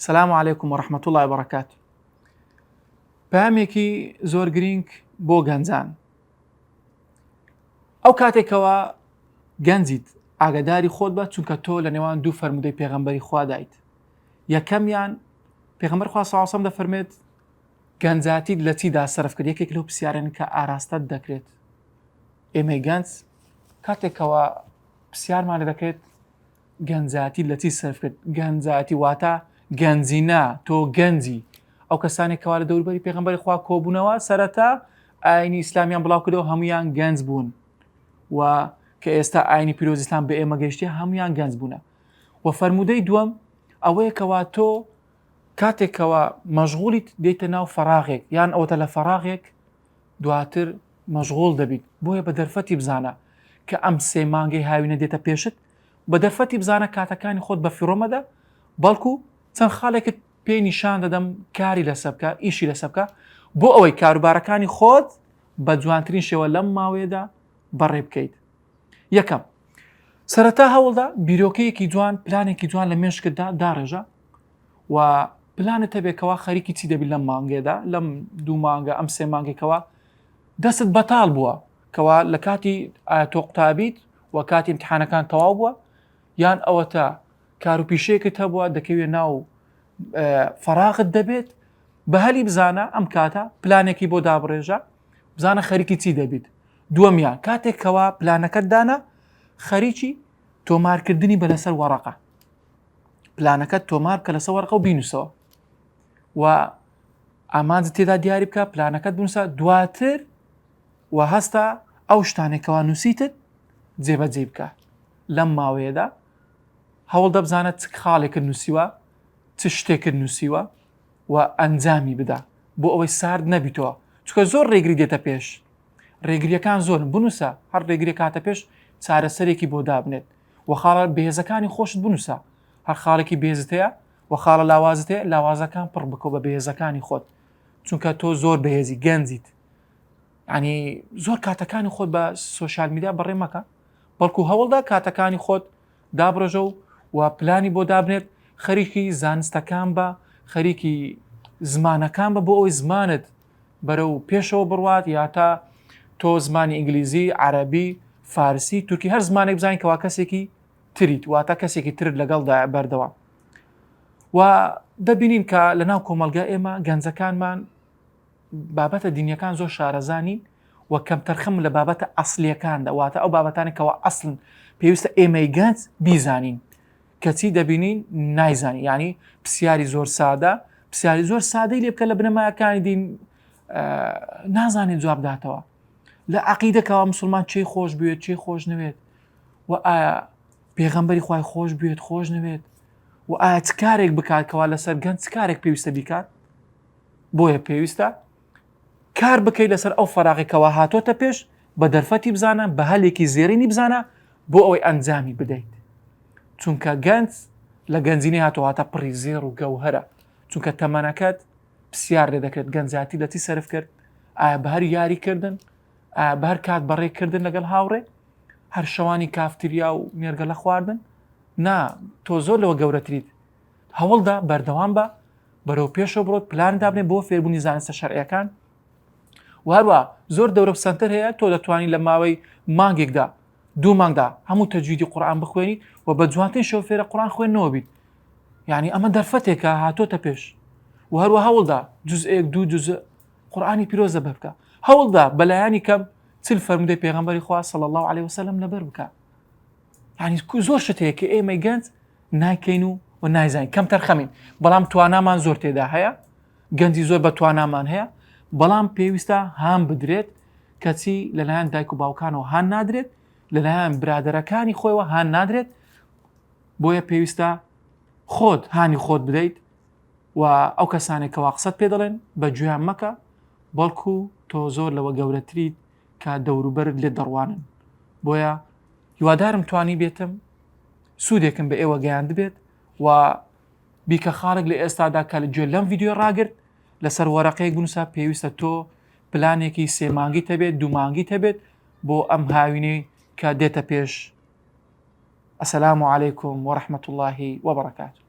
سلام علیکم و رحمة الله وبرکاته. پامێکی زۆر گرنگ بۆ گەنجان. ئەو کاتێکەوە گەنجیت ئاگاداری خۆت بە، چونکە تۆ لە نێوان دوو فەرمودەی پێغەمبەری خوا دایت. یەکەمیان پێغەمبەر خوا صلی الله علیه و سلم دەفەرمێت گەنجاتیت لە چیدا سەرف کرد. یەکێک لەو پرسیارانە کە ئاراستەت دەکرێت. ئێمەی گەنج کاتێکەوە پرسیارمان لێ دەکرێت گەنجاتی لە چی سەرف کرد. گەنجاتی واتە گەنجینە، تۆ گەنجی. ئەو کەسانێکەوە لە دەوروبەری پێغەمبەری خوا کۆبوونەوە سەرەتا ئاینی ئیسلامیان بڵاو کردەوە، هەمویان گەنج بوون، و کە ئێستا ئاینی پیرۆزی ئیسلام بە ئێمە گەیشتە هەمویان گەنج بوونە. و فەرمودەی دووەم ئەوەیەکەوە تۆ کاتێکەوە مەشغوڵیت دێتە ناو فەراغێک، یان ئەوەتە لە فەراغێک دواتر مەشغوڵ دەبیت. بۆیە بە دەرفەتی بزانە کە ئەم 3 مانگەی هاوینە دێتە پێشت، بە دەرفەتی بزانە کاتەکانی خۆت بە فیڕۆمەدە، بەڵکو چەند خاڵێکت پێی نیشان دەدەم کاری لەسەر بکە، ئیشی لەسەر بکە، بۆ ئەوەی کاروبارەکانی خۆت بە جوانترین شێوە لەم ماوەیەدا بەڕێ بکەیت. یەکەم، سەرەتا هەوڵدا بیرۆکەیەکی جوان، پلانێکی جوان لە مێشکتدا داڕێژە، و پلانت هەبێکەوە خەریکی چی دەبیت لەم مانگێدا، لەم 2 مانگە، ئەم 3 مانگێکەوە دەستت بەتاڵ بووە کەوا لە کاتی تۆ قوتابیت و کاتی ئیمتیحانەکان تەواو بووە، یان ئەوەتە کار و پیشەیەکت هەبووە دەکەوێت ناو فەراغت دەبێت. بە هەلی بزانە ئەم کاتە پلانێکی بۆ دابڕێژە، بزانە خەریکی چی دەبیت. دووەمیان کاتێکەوە پلانەکەت دانا، خەریکی تۆمارکردنی بە لەسەر وەڕەقە. پلانەکەت تۆمار بکە لەسەر وەڕقە و بینوسەوە، و ئامانجت تێدا دیاری بکە، پلانەکەت بنووسە. دواتر و هەستا ئەو شتانێکەوە نووسیتت جێبەجێ بکە. لەم ماوەیەدا هەوڵدە بزانە چ خاڵێکت نووسیوە، چ شتێکت نووسیوە، و ئەنجامی بدا بۆ ئەوەی سارد نەبیتەوە، چونکە زۆر ڕێگری دێتە پێش. ڕێگریەکان زۆرن، بنووسە، هەر ڕێگری کاتە پێش چارەسەرێکی بۆ دابنێت. و خاڵە بێهێزەکانی خۆشت بنووسە، هەر خاڵێکی بێزت هەیە و خاڵە لاوازت هەیە، لاوازەکان پڕ بکە بە بێهێزەکانی خۆت، چونکە تۆ زۆر بەهێزی گەنجیت. ینی زۆر کاتەکانی خۆت بە سۆشیال میدیا بەڕێ مەکە، بەڵکو هەوڵدا کاتەکانی خۆت دابڕۆژە و پلانی بۆ دابنێت. خەریکی زانستەکان بە، خەریکی زمانەکان بە، بۆ ئەوی زمانت بەرەو پێشەوە بڕوات، یا تا تۆ زمانی ئینگلیزی، عەرەبی، فارسی، تورکی، هەر زمانێک بزانین کەوا کەسێکی تریت، واتە کەسێکی ترت لەگەڵدا بەردەوام. و دەبینین کە لە ناو کۆمەلگا ئێمە گەنجەکانمان بابەتە دینیەکان زۆر شارەزانین، و کەمتەرخەم لە بابەتە ئەسڵیەکاندا، واتە ئەو بابەتانێکەوە ئەسڵن پێویستە ئێمەی گەنج بیزانین، کەچی دەبینین نایزانین. ینی پرسیاری زۆر سادە، پرسیاری زۆر سادەی لێ بکە لە بنەمایەکانی دین، نازانێت جواب داتەوە. لە عەقیدەکەوە مسلمان چی خۆش بوێت، چی خۆش نوێت، و ئایا پێغەمبەری خوای خۆش بوێت، خۆش نوێت، و ئایا چ کارێک بکات کەوا لەسەر گەنج چ کارێک پێویستە بیکات. بۆیە پێویستە کار بکەیت لەسەر ئەو فەراغێکەوە هاتۆتە پێش، بە دەرفەتی بزانە، بە هەلێکی زێرینی بزانە، بۆ ئەوەی ئەنجامی بدەیت. چونکە گەنج لە گەنجینەی هاتوواتە پڕی زێر و گەوهرە، چونکە تەمەنەکەت پرسیار لێ دەکرێت گەنجاتی لە چی سەرف کرد. ئایا بە هەر یاریکردن، ئایا بە هەر کات بەڕێکردن لەگەڵ هاوڕێ، هەر شەوانی کافتریا و نێرگەلە خواردن؟ نا، تۆ زۆر لەوە گەورەتریت. هەوڵدا بەردەوام بە، بەرەو پێشەوە بڕۆت، پلان دابنێ بۆ فێربوونی زانستە شەرعیەکان. و هەروە زۆر دەورە پسەندتر هەیە، تۆ دەتوانیت لە ماوەی مانگێکدا، 2 مانگدا هەموو تەجویدی قورئان بخوێنی و بە جوانترین شێوە فێرە قورئان خوێندنەوە بیت. یعنی ئەمە دەرفەتێکە هاتۆتە پێش. و هەروە هەوڵدا جوزئێک 2 جوزء قورئانی پیرۆزە بەر بکە. هەوڵدا بەلایانی کەم 40 فەرمودەی پێغەمبەری خوا صلی الله علیه وسلم لەبەر بکە. یعنی زۆر شت هەیە کە ئێمەی گەنج ناکەین و نایزانین، کەم تەرخەمین، بەڵام توانامان زۆر تێدا هەیە، گەنجی زۆر بە توانامان هەیە، بەڵام پێویستە هان بدرێت، کەچی لەلایەن دایک و باوکانەوە هان نادرێت، لەلایەن برادەرەکانی خۆیەوە هان نادرێت. بۆیە پێویستە خۆت هانی خۆت بدەیت، و ئەو کەسانێکەوە قسەت پێ دەڵێن بە گوێیان مەکە، بەڵکو تۆ زۆر لەوە گەورەتریت کە دەوروبەرت لێ دەڕوانن. بۆیە هیوادارم توانی بێتم سوودێکم بە ئێوە گەیاند بێت، و بیکە خاڵێک لە ئێستادا کە لە گوێ لەم ڤیدیۆ ڕاگرت لەسەر وەرەقەیەک بنووسە، پێویستە تۆ پلانێکی 3 مانگی هەبێت، 2 مانگی هەبێت بۆ ئەم هاوینەی کە دێتە پێش. السلام علیکم و رحمة الله وبركاته.